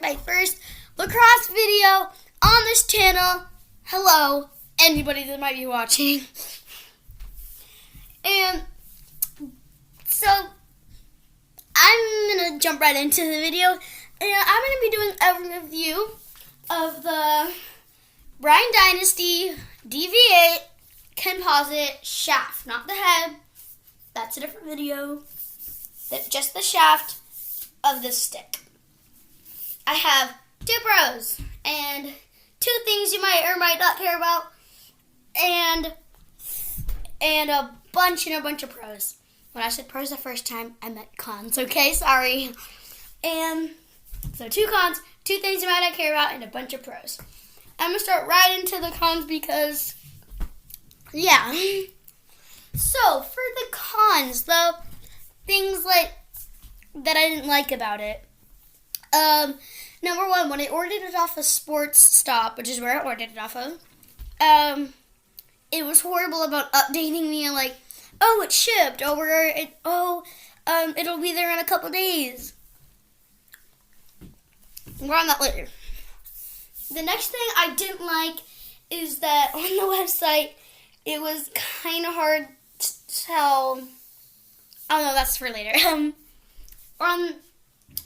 my first lacrosse video on this channel. Hello, anybody that might be watching. And so I'm going to jump right into the video. And I'm going to be doing a review of the Brine Dynasty DV8 Composite shaft. Not the head. That's a different video. Just the shaft of this stick. I have 2 pros and 2 things you might or might not care about, and a bunch of pros. When I said pros the first time, I meant cons. Okay, sorry. And so 2 cons, 2 things you might not care about, and a bunch of pros. I'm gonna start right into the cons because, yeah. So for the cons, though, things like that I didn't like about it. Number 1, when I ordered it off of Sports Stop, which is where I ordered it off of, it was horrible about updating me and like, oh, it's shipped, it'll be there in a couple days. More on that later. The next thing I didn't like is that on the website, it was kind of hard to tell. Oh no, that's for later.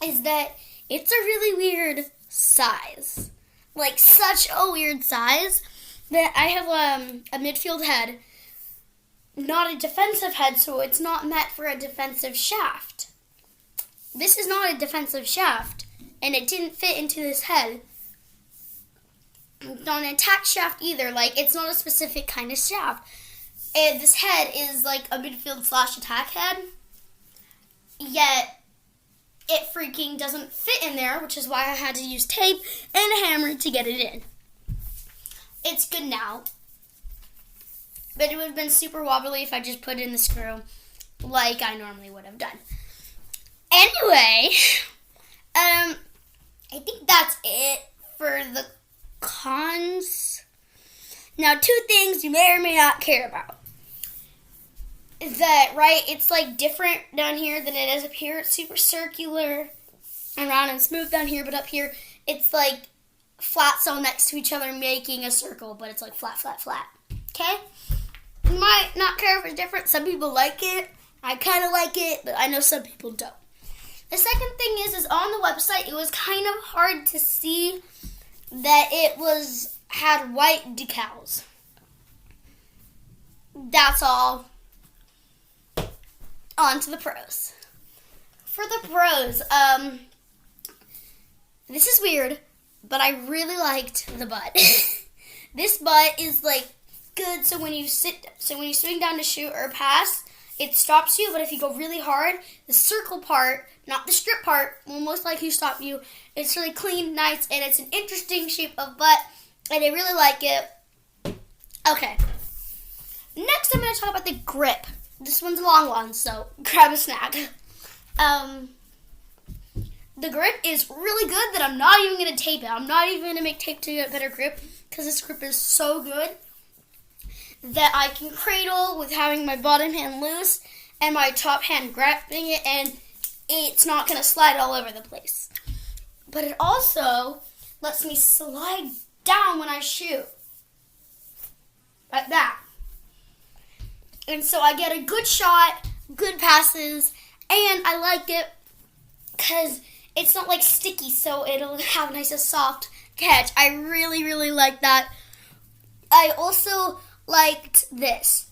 Is that it's a really weird size. Like, such a weird size that I have a midfield head, not a defensive head, so it's not meant for a defensive shaft. This is not a defensive shaft, and it didn't fit into this head. It's not an attack shaft either. Like, it's not a specific kind of shaft. And this head is like a midfield / attack head, yet it freaking doesn't fit in there, which is why I had to use tape and a hammer to get it in. It's good now, but it would have been super wobbly if I just put in the screw like I normally would have done. Anyway, I think that's it for the cons. Now, 2 things you may or may not care about. That, right, it's like different down here than it is up here. It's super circular and round and smooth down here, but up here it's like flat sewn next to each other making a circle, but it's like flat. Okay? You might not care if it's different. Some people like it. I kind of like it, but I know some people don't. The second thing is on the website, it was kind of hard to see that it had white decals. That's all. On to the pros. For the pros, this is weird, but I really liked the butt. This butt is like good, so when you swing down to shoot or pass, it stops you, but if you go really hard, the circle part, not the strip part, will most likely stop you. It's really clean, nice, and it's an interesting shape of butt, and I really like it. Okay. Next, I'm going to talk about the grip. This one's a long one, so grab a snack. The grip is really good that I'm not even going to tape it. I'm not even going to make tape to get better grip because this grip is so good that I can cradle with having my bottom hand loose and my top hand grabbing it, and it's not going to slide all over the place. But it also lets me slide down when I shoot. Like that. And so I get a good shot, good passes, and I like it because it's not like sticky, so it'll have a nice soft catch. I really like that. I also liked this.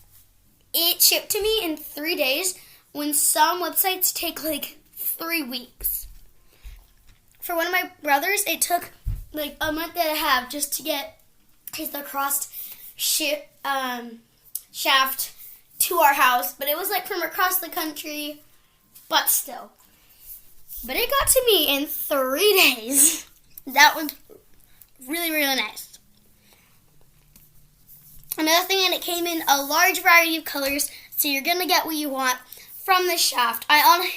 It shipped to me in 3 days when some websites take like 3 weeks. For one of my brothers, it took like a month and a half just to get his lacrosse shaft to our house, but it was like from across the country, but still. But it got to me in 3 days. That was really nice. Another thing, and it came in a large variety of colors, so you're going to get what you want from the shaft. And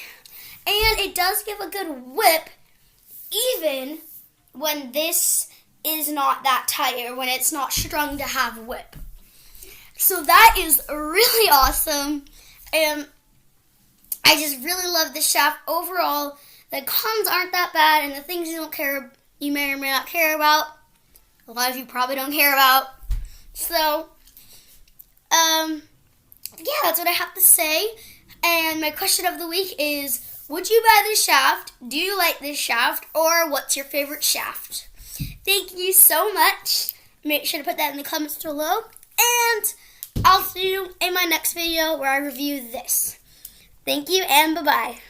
it does give a good whip, even when this is not that tight, or when it's not strung to have whip. So that is really awesome, and I just really love the shaft overall. The cons aren't that bad, and the things you don't care you may or may not care about. A lot of you probably don't care about. So, yeah, that's what I have to say. And my question of the week is, would you buy this shaft? Do you like this shaft? Or what's your favorite shaft? Thank you so much. Make sure to put that in the comments below. And I'll see you in my next video where I review this. Thank you and bye-bye.